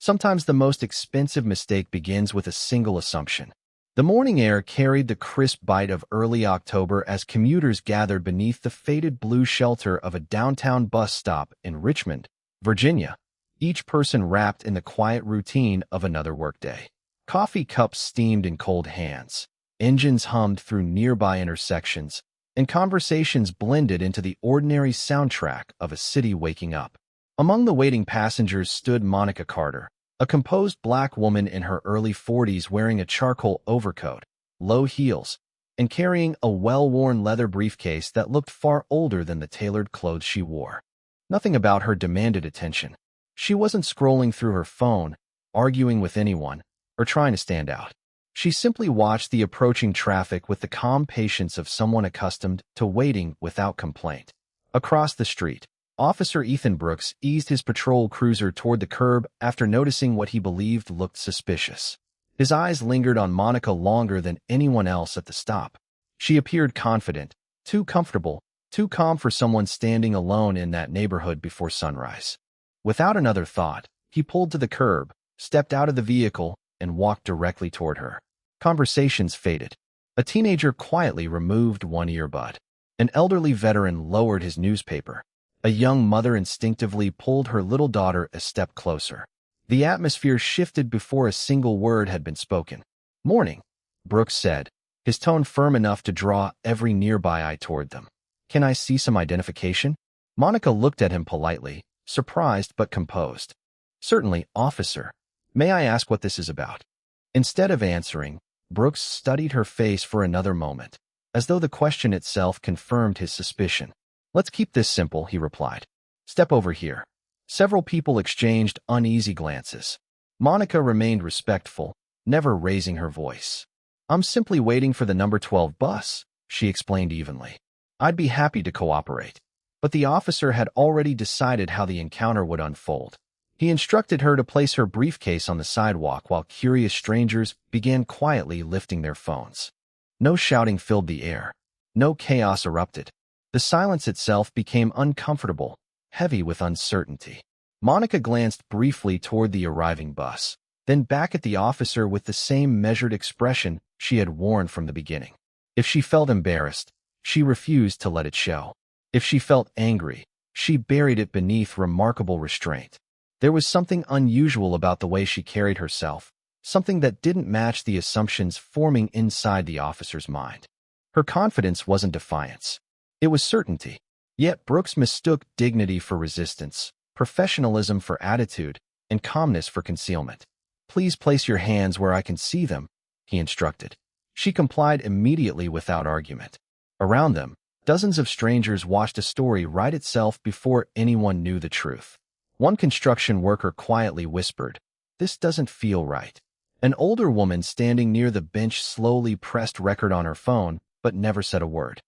Sometimes the most expensive mistake begins with a single assumption. The morning air carried the crisp bite of early October as commuters gathered beneath the faded blue shelter of a downtown bus stop in Richmond, Virginia, each person wrapped in the quiet routine of another workday. Coffee cups steamed in cold hands, engines hummed through nearby intersections, and conversations blended into the ordinary soundtrack of a city waking up. Among the waiting passengers stood Monica Carter, a composed black woman in her early 40s wearing a charcoal overcoat, low heels, and carrying a well-worn leather briefcase that looked far older than the tailored clothes she wore. Nothing about her demanded attention. She wasn't scrolling through her phone, arguing with anyone, or trying to stand out. She simply watched the approaching traffic with the calm patience of someone accustomed to waiting without complaint. Across the street, Officer Ethan Brooks eased his patrol cruiser toward the curb after noticing what he believed looked suspicious. His eyes lingered on Monica longer than anyone else at the stop. She appeared confident, too comfortable, too calm for someone standing alone in that neighborhood before sunrise. Without another thought, he pulled to the curb, stepped out of the vehicle, and walked directly toward her. Conversations faded. A teenager quietly removed one earbud. An elderly veteran lowered his newspaper. A young mother instinctively pulled her little daughter a step closer. The atmosphere shifted before a single word had been spoken. "Morning," Brooks said, his tone firm enough to draw every nearby eye toward them. "Can I see some identification?" Monica looked at him politely, surprised but composed. "Certainly, officer. May I ask what this is about?" Instead of answering, Brooks studied her face for another moment, as though the question itself confirmed his suspicion. "Let's keep this simple," he replied. "Step over here." Several people exchanged uneasy glances. Monica remained respectful, never raising her voice. "I'm simply waiting for the number 12 bus," she explained evenly. "I'd be happy to cooperate." But the officer had already decided how the encounter would unfold. He instructed her to place her briefcase on the sidewalk while curious strangers began quietly lifting their phones. No shouting filled the air. No chaos erupted. The silence itself became uncomfortable, heavy with uncertainty. Monica glanced briefly toward the arriving bus, then back at the officer with the same measured expression she had worn from the beginning. If she felt embarrassed, she refused to let it show. If she felt angry, she buried it beneath remarkable restraint. There was something unusual about the way she carried herself, something that didn't match the assumptions forming inside the officer's mind. Her confidence wasn't defiance. It was certainty. Yet Brooks mistook dignity for resistance, professionalism for attitude, and calmness for concealment. "Please place your hands where I can see them," he instructed. She complied immediately without argument. Around them, dozens of strangers watched a story write itself before anyone knew the truth. One construction worker quietly whispered, "This doesn't feel right." An older woman standing near the bench slowly pressed record on her phone, but never said a word.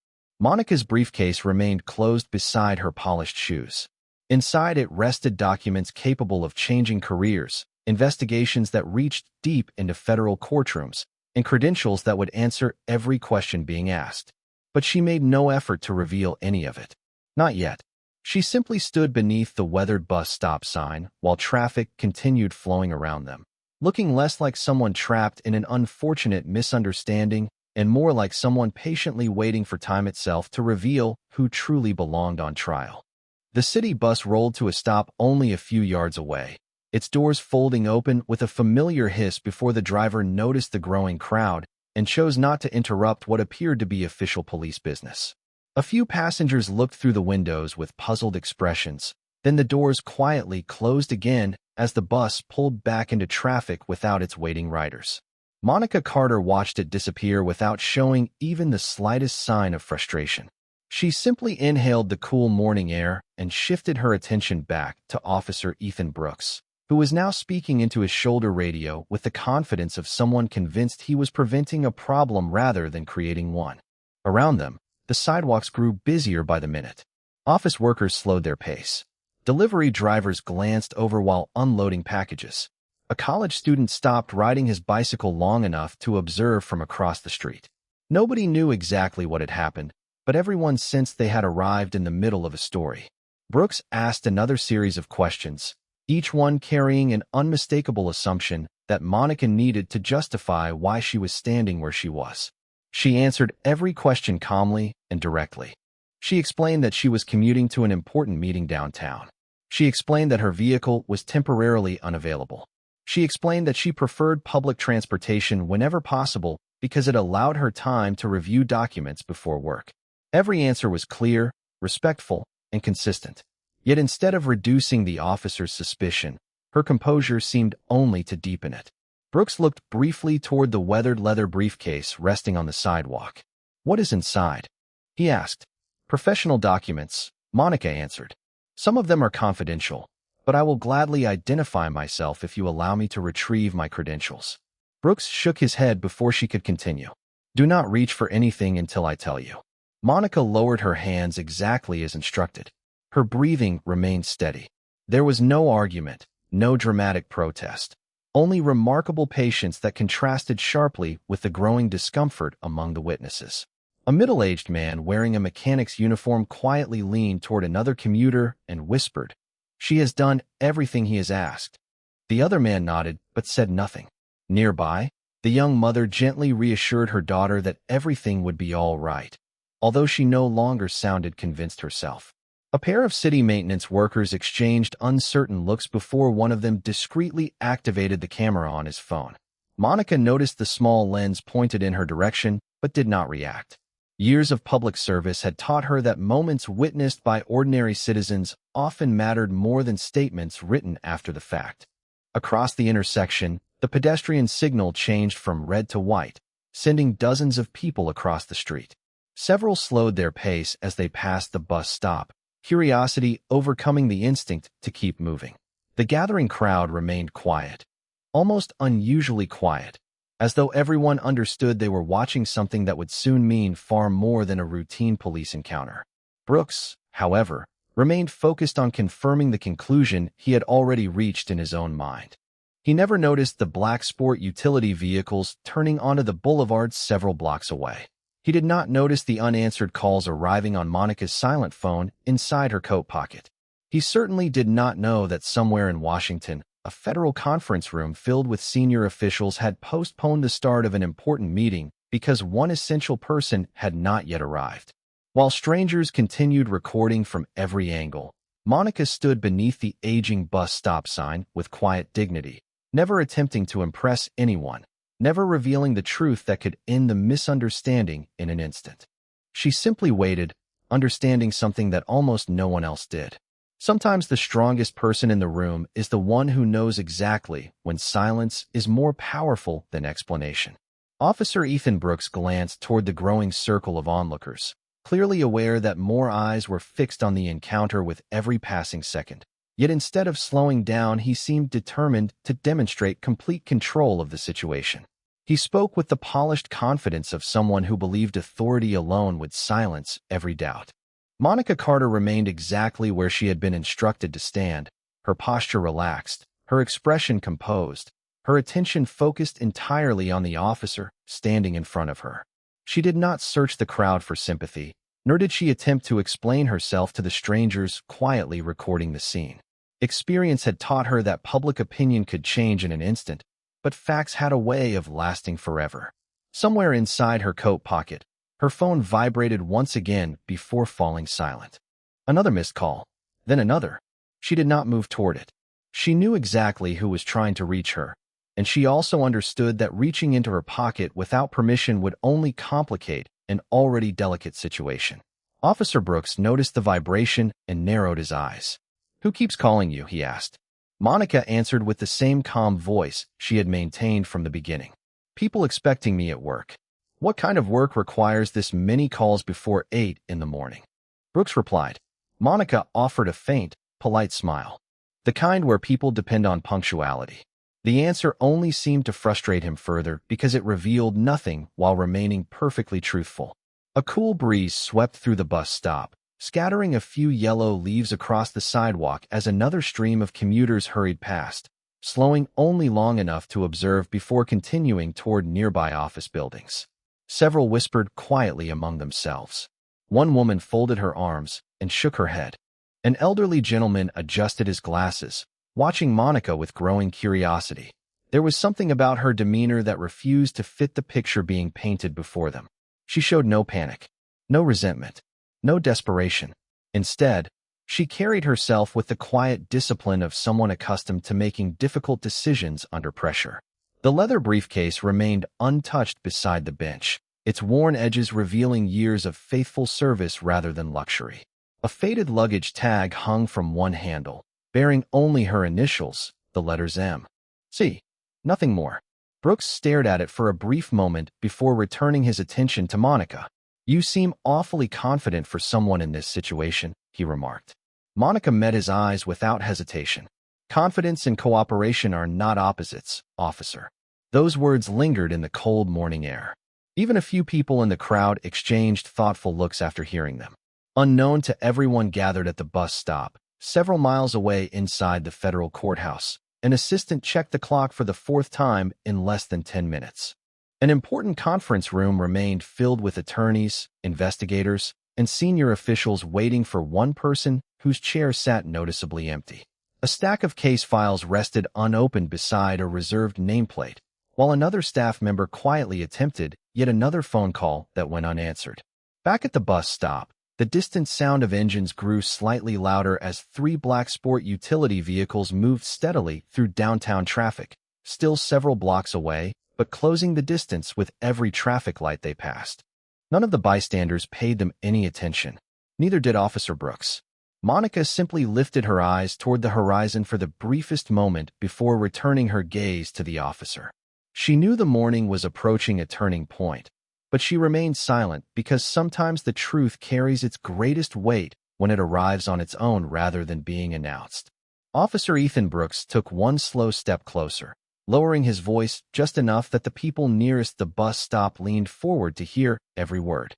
Monica's briefcase remained closed beside her polished shoes. Inside it rested documents capable of changing careers, investigations that reached deep into federal courtrooms, and credentials that would answer every question being asked. But she made no effort to reveal any of it. Not yet. She simply stood beneath the weathered bus stop sign while traffic continued flowing around them, looking less like someone trapped in an unfortunate misunderstanding and more like someone patiently waiting for time itself to reveal who truly belonged on trial. The city bus rolled to a stop only a few yards away, its doors folding open with a familiar hiss before the driver noticed the growing crowd and chose not to interrupt what appeared to be official police business. A few passengers looked through the windows with puzzled expressions, then the doors quietly closed again as the bus pulled back into traffic without its waiting riders. Monica Carter watched it disappear without showing even the slightest sign of frustration. She simply inhaled the cool morning air and shifted her attention back to Officer Ethan Brooks, who was now speaking into his shoulder radio with the confidence of someone convinced he was preventing a problem rather than creating one. Around them, the sidewalks grew busier by the minute. Office workers slowed their pace. Delivery drivers glanced over while unloading packages. A college student stopped riding his bicycle long enough to observe from across the street. Nobody knew exactly what had happened, but everyone sensed they had arrived in the middle of a story. Brooks asked another series of questions, each one carrying an unmistakable assumption that Monica needed to justify why she was standing where she was. She answered every question calmly and directly. She explained that she was commuting to an important meeting downtown. She explained that her vehicle was temporarily unavailable. She explained that she preferred public transportation whenever possible because it allowed her time to review documents before work. Every answer was clear, respectful, and consistent. Yet instead of reducing the officer's suspicion, her composure seemed only to deepen it. Brooks looked briefly toward the weathered leather briefcase resting on the sidewalk. "What is inside?" he asked. "Professional documents," Monica answered. "Some of them are confidential, but I will gladly identify myself if you allow me to retrieve my credentials." Brooks shook his head before she could continue. "Do not reach for anything until I tell you." Monica lowered her hands exactly as instructed. Her breathing remained steady. There was no argument, no dramatic protest, only remarkable patience that contrasted sharply with the growing discomfort among the witnesses. A middle-aged man wearing a mechanic's uniform quietly leaned toward another commuter and whispered, "She has done everything he has asked." The other man nodded but said nothing. Nearby, the young mother gently reassured her daughter that everything would be all right, although she no longer sounded convinced herself. A pair of city maintenance workers exchanged uncertain looks before one of them discreetly activated the camera on his phone. Monica noticed the small lens pointed in her direction, but did not react. Years of public service had taught her that moments witnessed by ordinary citizens often mattered more than statements written after the fact. Across the intersection, the pedestrian signal changed from red to white, sending dozens of people across the street. Several slowed their pace as they passed the bus stop, curiosity overcoming the instinct to keep moving. The gathering crowd remained quiet, almost unusually quiet, as though everyone understood they were watching something that would soon mean far more than a routine police encounter. Brooks, however, remained focused on confirming the conclusion he had already reached in his own mind. He never noticed the black sport utility vehicles turning onto the boulevard several blocks away. He did not notice the unanswered calls arriving on Monica's silent phone inside her coat pocket. He certainly did not know that somewhere in Washington, a federal conference room filled with senior officials had postponed the start of an important meeting because one essential person had not yet arrived. While strangers continued recording from every angle, Monica stood beneath the aging bus stop sign with quiet dignity, never attempting to impress anyone, never revealing the truth that could end the misunderstanding in an instant. She simply waited, understanding something that almost no one else did. Sometimes the strongest person in the room is the one who knows exactly when silence is more powerful than explanation. Officer Ethan Brooks glanced toward the growing circle of onlookers, clearly aware that more eyes were fixed on the encounter with every passing second. Yet instead of slowing down, he seemed determined to demonstrate complete control of the situation. He spoke with the polished confidence of someone who believed authority alone would silence every doubt. Monica Carter remained exactly where she had been instructed to stand, her posture relaxed, her expression composed, her attention focused entirely on the officer standing in front of her. She did not search the crowd for sympathy, nor did she attempt to explain herself to the strangers quietly recording the scene. Experience had taught her that public opinion could change in an instant, but facts had a way of lasting forever. Somewhere inside her coat pocket, her phone vibrated once again before falling silent. Another missed call, then another. She did not move toward it. She knew exactly who was trying to reach her, and she also understood that reaching into her pocket without permission would only complicate an already delicate situation. Officer Brooks noticed the vibration and narrowed his eyes. "Who keeps calling you?" he asked. Monica answered with the same calm voice she had maintained from the beginning. "People expecting me at work." "What kind of work requires this many calls before 8 in the morning?" Brooks replied. Monica offered a faint, polite smile. "The kind where people depend on punctuality." The answer only seemed to frustrate him further because it revealed nothing while remaining perfectly truthful. A cool breeze swept through the bus stop, scattering a few yellow leaves across the sidewalk as another stream of commuters hurried past, slowing only long enough to observe before continuing toward nearby office buildings. Several whispered quietly among themselves. One woman folded her arms and shook her head. An elderly gentleman adjusted his glasses, watching Monica with growing curiosity. There was something about her demeanor that refused to fit the picture being painted before them. She showed no panic, no resentment, no desperation. Instead, she carried herself with the quiet discipline of someone accustomed to making difficult decisions under pressure. The leather briefcase remained untouched beside the bench, its worn edges revealing years of faithful service rather than luxury. A faded luggage tag hung from one handle, bearing only her initials, the letters M. C. Nothing more. Brooks stared at it for a brief moment before returning his attention to Monica. "You seem awfully confident for someone in this situation," he remarked. Monica met his eyes without hesitation. "Confidence and cooperation are not opposites, officer." Those words lingered in the cold morning air. Even a few people in the crowd exchanged thoughtful looks after hearing them. Unknown to everyone gathered at the bus stop, several miles away inside the federal courthouse, an assistant checked the clock for the fourth time in less than 10 minutes. An important conference room remained filled with attorneys, investigators, and senior officials waiting for one person whose chair sat noticeably empty. A stack of case files rested unopened beside a reserved nameplate, while another staff member quietly attempted yet another phone call that went unanswered. Back at the bus stop, the distant sound of engines grew slightly louder as three black sport utility vehicles moved steadily through downtown traffic, still several blocks away, but closing the distance with every traffic light they passed. None of the bystanders paid them any attention. Neither did Officer Brooks. Monica simply lifted her eyes toward the horizon for the briefest moment before returning her gaze to the officer. She knew the morning was approaching a turning point, but she remained silent because sometimes the truth carries its greatest weight when it arrives on its own rather than being announced. Officer Ethan Brooks took one slow step closer, lowering his voice just enough that the people nearest the bus stop leaned forward to hear every word.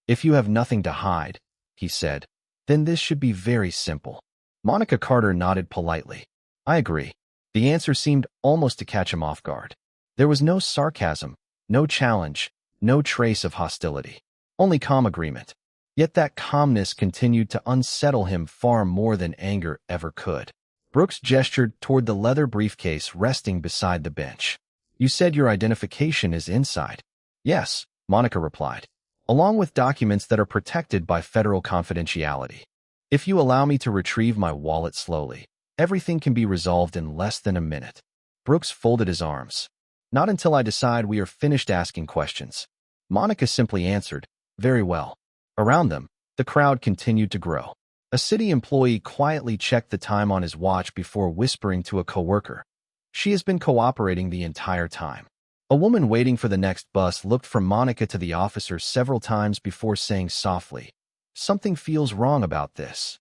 "If you have nothing to hide," he said, "then this should be very simple." Monica Carter nodded politely. "I agree." The answer seemed almost to catch him off guard. There was no sarcasm, no challenge, no trace of hostility, only calm agreement. Yet that calmness continued to unsettle him far more than anger ever could. Brooks gestured toward the leather briefcase resting beside the bench. "You said your identification is inside." "Yes," Monica replied, "along with documents that are protected by federal confidentiality. If you allow me to retrieve my wallet slowly, everything can be resolved in less than a minute." Brooks folded his arms. "Not until I decide we are finished asking questions." Monica simply answered, "Very well." Around them, the crowd continued to grow. A city employee quietly checked the time on his watch before whispering to a coworker, "She has been cooperating the entire time." A woman waiting for the next bus looked from Monica to the officer several times before saying softly, "Something feels wrong about this."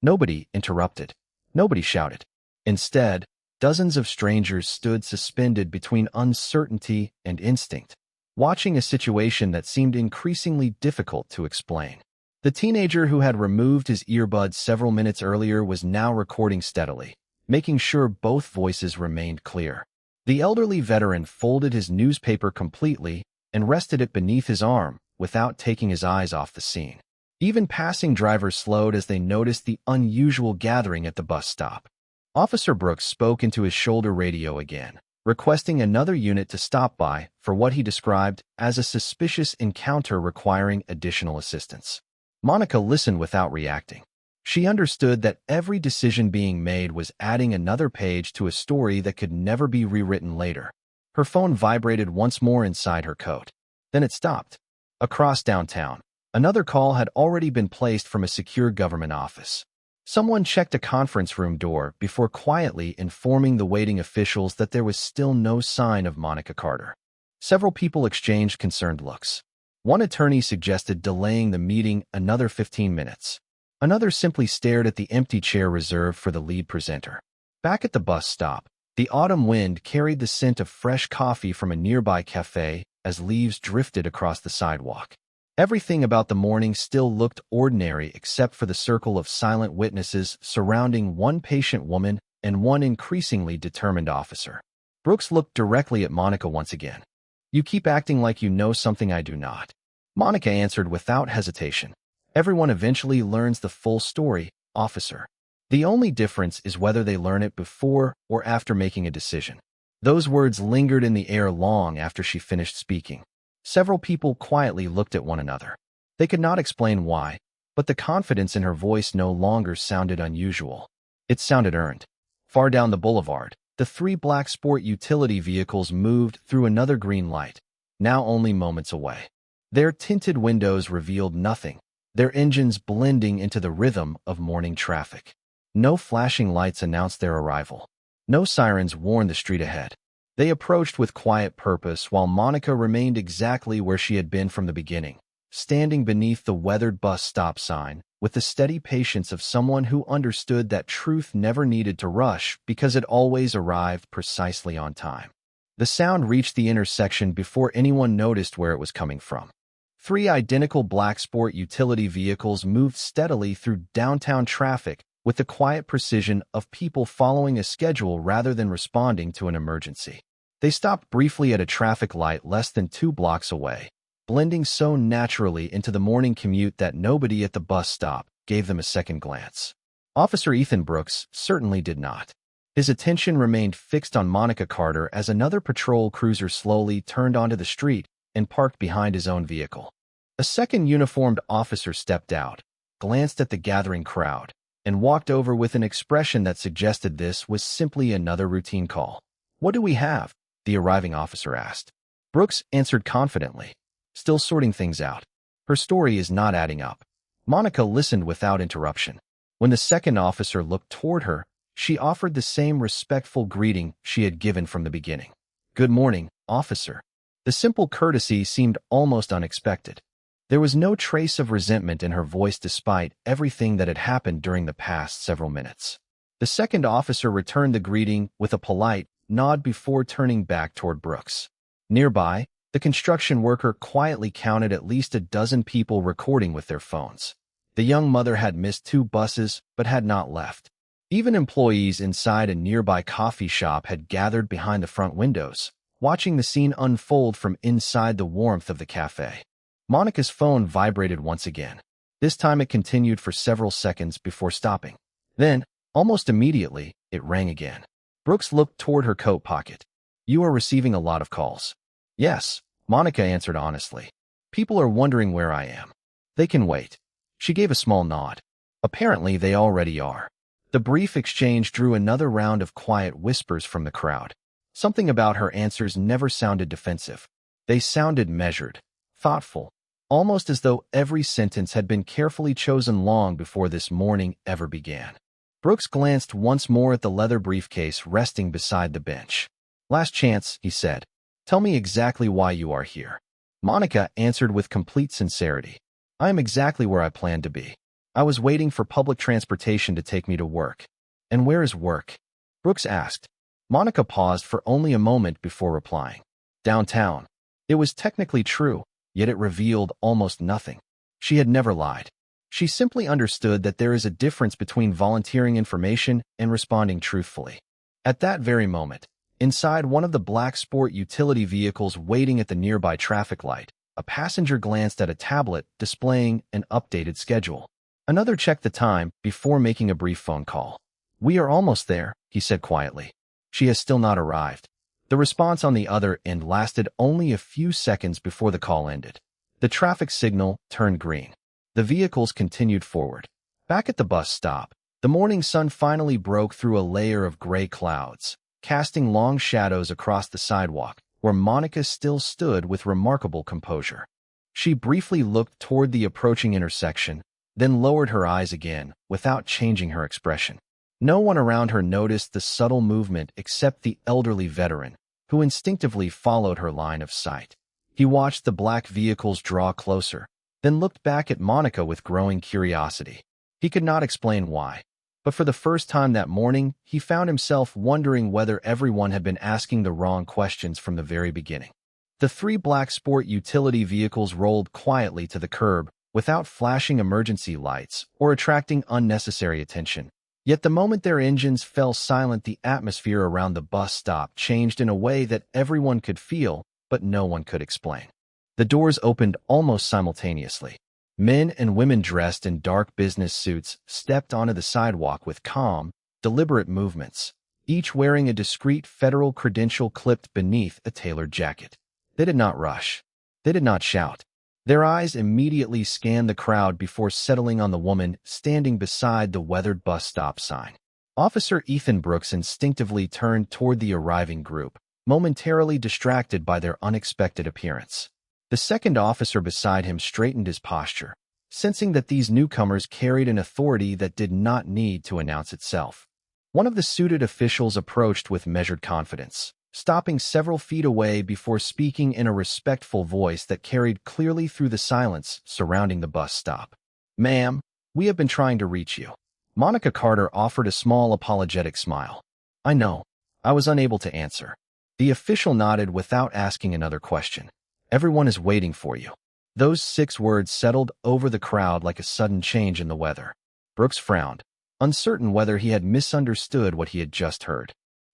Nobody interrupted. Nobody shouted. Instead, dozens of strangers stood suspended between uncertainty and instinct, watching a situation that seemed increasingly difficult to explain. The teenager who had removed his earbuds several minutes earlier was now recording steadily, making sure both voices remained clear. The elderly veteran folded his newspaper completely and rested it beneath his arm without taking his eyes off the scene. Even passing drivers slowed as they noticed the unusual gathering at the bus stop. Officer Brooks spoke into his shoulder radio again, requesting another unit to stop by for what he described as a suspicious encounter requiring additional assistance. Monica listened without reacting. She understood that every decision being made was adding another page to a story that could never be rewritten later. Her phone vibrated once more inside her coat. Then it stopped. Across downtown, another call had already been placed from a secure government office. Someone checked a conference room door before quietly informing the waiting officials that there was still no sign of Monica Carter. Several people exchanged concerned looks. One attorney suggested delaying the meeting another 15 minutes. Another simply stared at the empty chair reserved for the lead presenter. Back at the bus stop, the autumn wind carried the scent of fresh coffee from a nearby cafe as leaves drifted across the sidewalk. Everything about the morning still looked ordinary except for the circle of silent witnesses surrounding one patient woman and one increasingly determined officer. Brooks looked directly at Monica once again. "You keep acting like you know something I do not." Monica answered without hesitation. "Everyone eventually learns the full story, officer." The only difference is whether they learn it before or after making a decision. Those words lingered in the air long after she finished speaking. Several people quietly looked at one another. They could not explain why, but the confidence in her voice no longer sounded unusual. It sounded earned. Far down the boulevard, the three black sport utility vehicles moved through another green light, now only moments away. Their tinted windows revealed nothing, their engines blending into the rhythm of morning traffic. No flashing lights announced their arrival. No sirens warned the street ahead. They approached with quiet purpose while Monica remained exactly where she had been from the beginning, standing beneath the weathered bus stop sign, with the steady patience of someone who understood that truth never needed to rush because it always arrived precisely on time. The sound reached the intersection before anyone noticed where it was coming from. Three identical black sport utility vehicles moved steadily through downtown traffic with the quiet precision of people following a schedule rather than responding to an emergency. They stopped briefly at a traffic light less than 2 blocks away, blending so naturally into the morning commute that nobody at the bus stop gave them a second glance. Officer Ethan Brooks certainly did not. His attention remained fixed on Monica Carter as another patrol cruiser slowly turned onto the street and parked behind his own vehicle. A second uniformed officer stepped out, glanced at the gathering crowd, and walked over with an expression that suggested this was simply another routine call. "What do we have?" the arriving officer asked. Brooks answered confidently, still sorting things out. "Her story is not adding up." Monica listened without interruption. When the second officer looked toward her, she offered the same respectful greeting she had given from the beginning. "Good morning, officer." The simple courtesy seemed almost unexpected. There was no trace of resentment in her voice despite everything that had happened during the past several minutes. The second officer returned the greeting with a polite nod before turning back toward Brooks. Nearby, the construction worker quietly counted at least a dozen people recording with their phones. The young mother had missed 2 buses but had not left. Even employees inside a nearby coffee shop had gathered behind the front windows, watching the scene unfold from inside the warmth of the cafe. Monica's phone vibrated once again. This time it continued for several seconds before stopping. Then, almost immediately, it rang again. Brooks looked toward her coat pocket. "You are receiving a lot of calls." "Yes," Monica answered honestly. "People are wondering where I am." "They can wait." She gave a small nod. "Apparently they already are." The brief exchange drew another round of quiet whispers from the crowd. Something about her answers never sounded defensive. They sounded measured, thoughtful, almost as though every sentence had been carefully chosen long before this morning ever began. Brooks glanced once more at the leather briefcase resting beside the bench. "Last chance," he said. "Tell me exactly why you are here." Monica answered with complete sincerity. "I am exactly where I planned to be. I was waiting for public transportation to take me to work." "And where is work?" Brooks asked. Monica paused for only a moment before replying. "Downtown." It was technically true, yet it revealed almost nothing. She had never lied. She simply understood that there is a difference between volunteering information and responding truthfully. At that very moment, inside one of the black sport utility vehicles waiting at the nearby traffic light, a passenger glanced at a tablet displaying an updated schedule. Another checked the time before making a brief phone call. "We are almost there," he said quietly. "She has still not arrived." The response on the other end lasted only a few seconds before the call ended. The traffic signal turned green. The vehicles continued forward. Back at the bus stop, the morning sun finally broke through a layer of gray clouds, casting long shadows across the sidewalk, where Monica still stood with remarkable composure. She briefly looked toward the approaching intersection, then lowered her eyes again, without changing her expression. No one around her noticed the subtle movement except the elderly veteran, who instinctively followed her line of sight. He watched the black vehicles draw closer, then looked back at Monica with growing curiosity. He could not explain why, but for the first time that morning, he found himself wondering whether everyone had been asking the wrong questions from the very beginning. The 3 black sport utility vehicles rolled quietly to the curb without flashing emergency lights or attracting unnecessary attention. Yet the moment their engines fell silent, the atmosphere around the bus stop changed in a way that everyone could feel, but no one could explain. The doors opened almost simultaneously. Men and women dressed in dark business suits stepped onto the sidewalk with calm, deliberate movements, each wearing a discreet federal credential clipped beneath a tailored jacket. They did not rush. They did not shout. Their eyes immediately scanned the crowd before settling on the woman standing beside the weathered bus stop sign. Officer Ethan Brooks instinctively turned toward the arriving group, momentarily distracted by their unexpected appearance. The second officer beside him straightened his posture, sensing that these newcomers carried an authority that did not need to announce itself. One of the suited officials approached with measured confidence, stopping several feet away before speaking in a respectful voice that carried clearly through the silence surrounding the bus stop. "Ma'am, we have been trying to reach you." Monica Carter offered a small apologetic smile. "I know. I was unable to answer." The official nodded without asking another question. "Everyone is waiting for you." Those 6 words settled over the crowd like a sudden change in the weather. Brooks frowned, uncertain whether he had misunderstood what he had just heard.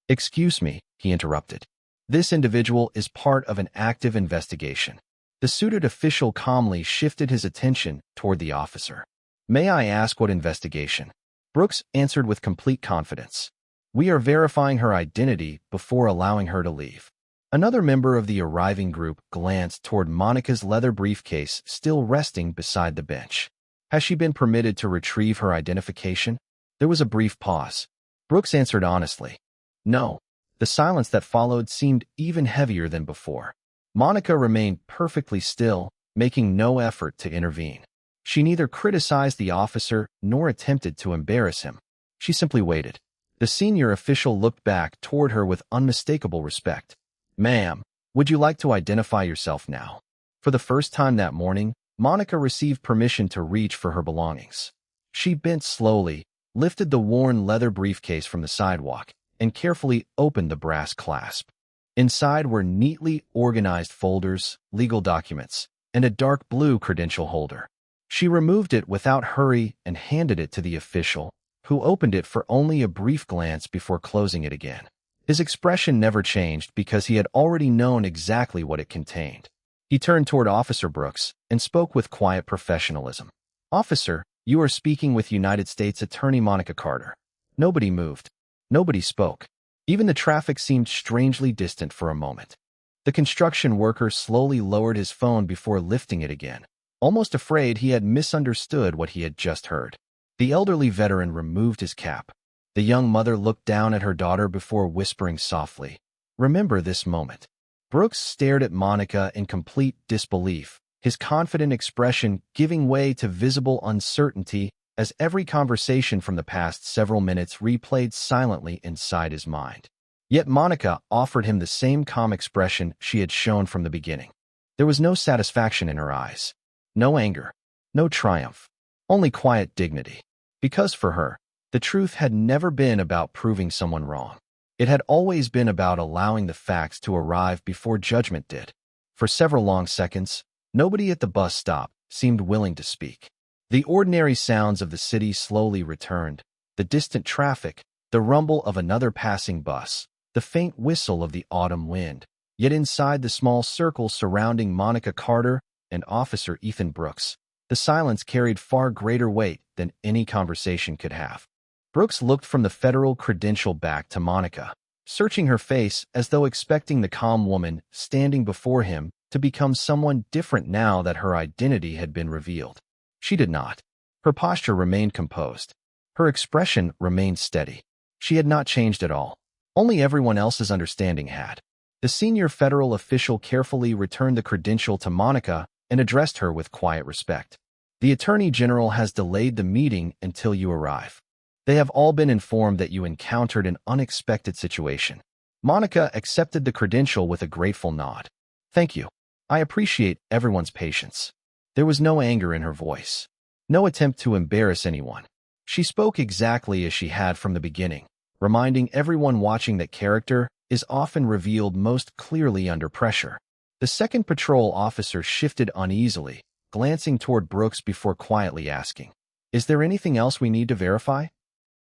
"Excuse me," he interrupted. "This individual is part of an active investigation." The suited official calmly shifted his attention toward the officer. "May I ask what investigation?" Brooks answered with complete confidence. "We are verifying her identity before allowing her to leave." Another member of the arriving group glanced toward Monica's leather briefcase still resting beside the bench. "Has she been permitted to retrieve her identification?" There was a brief pause. Brooks answered honestly, "No." The silence that followed seemed even heavier than before. Monica remained perfectly still, making no effort to intervene. She neither criticized the officer nor attempted to embarrass him. She simply waited. The senior official looked back toward her with unmistakable respect. "Ma'am, would you like to identify yourself now?" For the first time that morning, Monica received permission to reach for her belongings. She bent slowly, lifted the worn leather briefcase from the sidewalk, and carefully opened the brass clasp. Inside were neatly organized folders, legal documents, and a dark blue credential holder. She removed it without hurry and handed it to the official, who opened it for only a brief glance before closing it again. His expression never changed because he had already known exactly what it contained. He turned toward Officer Brooks and spoke with quiet professionalism. "Officer, you are speaking with United States Attorney Monica Carter." Nobody moved. Nobody spoke. Even the traffic seemed strangely distant for a moment. The construction worker slowly lowered his phone before lifting it again, almost afraid he had misunderstood what he had just heard. The elderly veteran removed his cap. The young mother looked down at her daughter before whispering softly, "Remember this moment." Brooks stared at Monica in complete disbelief, his confident expression giving way to visible uncertainty as every conversation from the past several minutes replayed silently inside his mind. Yet Monica offered him the same calm expression she had shown from the beginning. There was no satisfaction in her eyes, no anger, no triumph, only quiet dignity. Because for her, the truth had never been about proving someone wrong. It had always been about allowing the facts to arrive before judgment did. For several long seconds, nobody at the bus stop seemed willing to speak. The ordinary sounds of the city slowly returned, the distant traffic, the rumble of another passing bus, the faint whistle of the autumn wind. Yet inside the small circle surrounding Monica Carter and Officer Ethan Brooks, the silence carried far greater weight than any conversation could have. Brooks looked from the federal credential back to Monica, searching her face as though expecting the calm woman standing before him to become someone different now that her identity had been revealed. She did not. Her posture remained composed. Her expression remained steady. She had not changed at all. Only everyone else's understanding had. The senior federal official carefully returned the credential to Monica and addressed her with quiet respect. "The Attorney General has delayed the meeting until you arrive. They have all been informed that you encountered an unexpected situation." Monica accepted the credential with a grateful nod. "Thank you. I appreciate everyone's patience." There was no anger in her voice, no attempt to embarrass anyone. She spoke exactly as she had from the beginning, reminding everyone watching that character is often revealed most clearly under pressure. The second patrol officer shifted uneasily, glancing toward Brooks before quietly asking, "Is there anything else we need to verify?"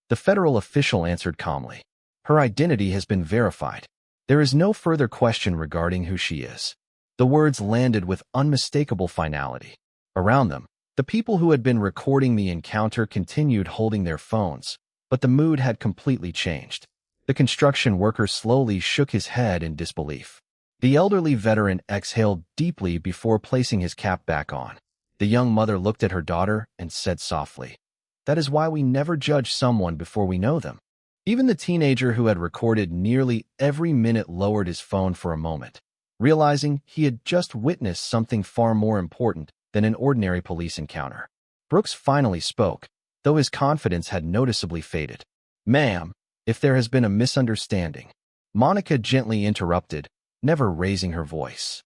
The federal official answered calmly, "Her identity has been verified. There is no further question regarding who she is." The words landed with unmistakable finality. Around them, The people who had been recording the encounter continued holding their phones, but the mood had completely changed. The construction worker slowly shook his head in disbelief. The elderly veteran exhaled deeply before placing his cap back on. The young mother looked at her daughter and said softly, "That is why we never judge someone before we know them." Even the teenager who had recorded nearly every minute lowered his phone for a moment, realizing he had just witnessed something far more important than an ordinary police encounter. Brooks finally spoke, though his confidence had noticeably faded. "Ma'am, if there has been a misunderstanding," Monica gently interrupted, never raising her voice.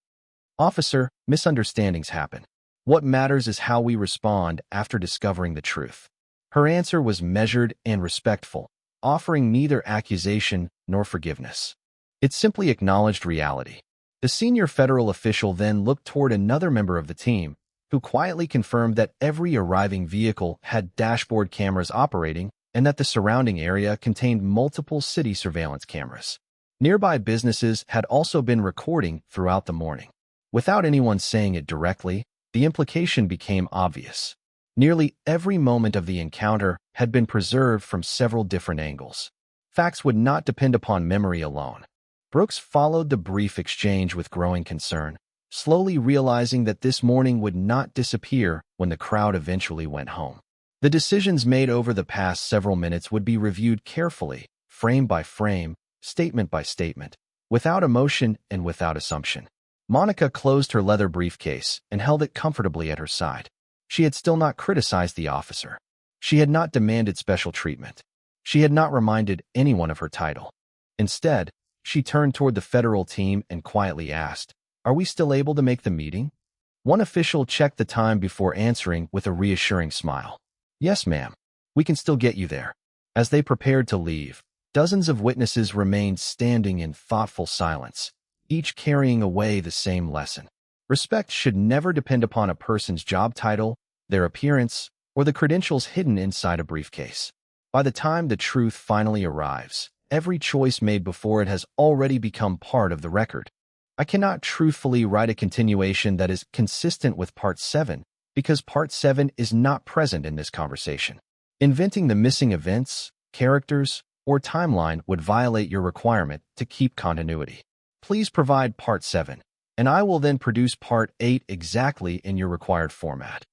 "Officer, misunderstandings happen. What matters is how we respond after discovering the truth." Her answer was measured and respectful, offering neither accusation nor forgiveness. It simply acknowledged reality. The senior federal official then looked toward another member of the team, who quietly confirmed that every arriving vehicle had dashboard cameras operating and that the surrounding area contained multiple city surveillance cameras. Nearby businesses had also been recording throughout the morning. Without anyone saying it directly, the implication became obvious. Nearly every moment of the encounter had been preserved from several different angles. Facts would not depend upon memory alone. Brooks followed the brief exchange with growing concern, slowly realizing that this morning would not disappear when the crowd eventually went home. The decisions made over the past several minutes would be reviewed carefully, frame by frame, statement by statement, without emotion and without assumption. Monica closed her leather briefcase and held it comfortably at her side. She had still not criticized the officer. She had not demanded special treatment. She had not reminded anyone of her title. Instead, she turned toward the federal team and quietly asked, "Are we still able to make the meeting?" One official checked the time before answering with a reassuring smile. "Yes, ma'am. We can still get you there." As they prepared to leave, dozens of witnesses remained standing in thoughtful silence, each carrying away the same lesson. Respect should never depend upon a person's job title, their appearance, or the credentials hidden inside a briefcase. By the time the truth finally arrives, every choice made before it has already become part of the record. I cannot truthfully write a continuation that is consistent with Part 7 because Part 7 is not present in this conversation. Inventing the missing events, characters, or timeline would violate your requirement to keep continuity. Please provide Part 7, and I will then produce Part 8 exactly in your required format.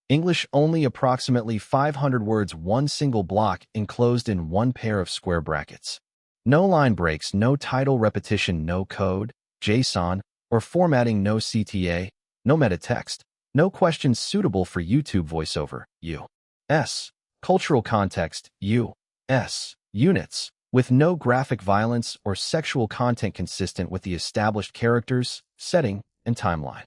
English only, approximately 500 words, one single block enclosed in one pair of square brackets. No line breaks, no title repetition, no code, JSON, or formatting, no CTA, no meta text, no questions suitable for YouTube voiceover, U.S. Cultural context, U.S. Units, with no graphic violence or sexual content consistent with the established characters, setting, and timeline.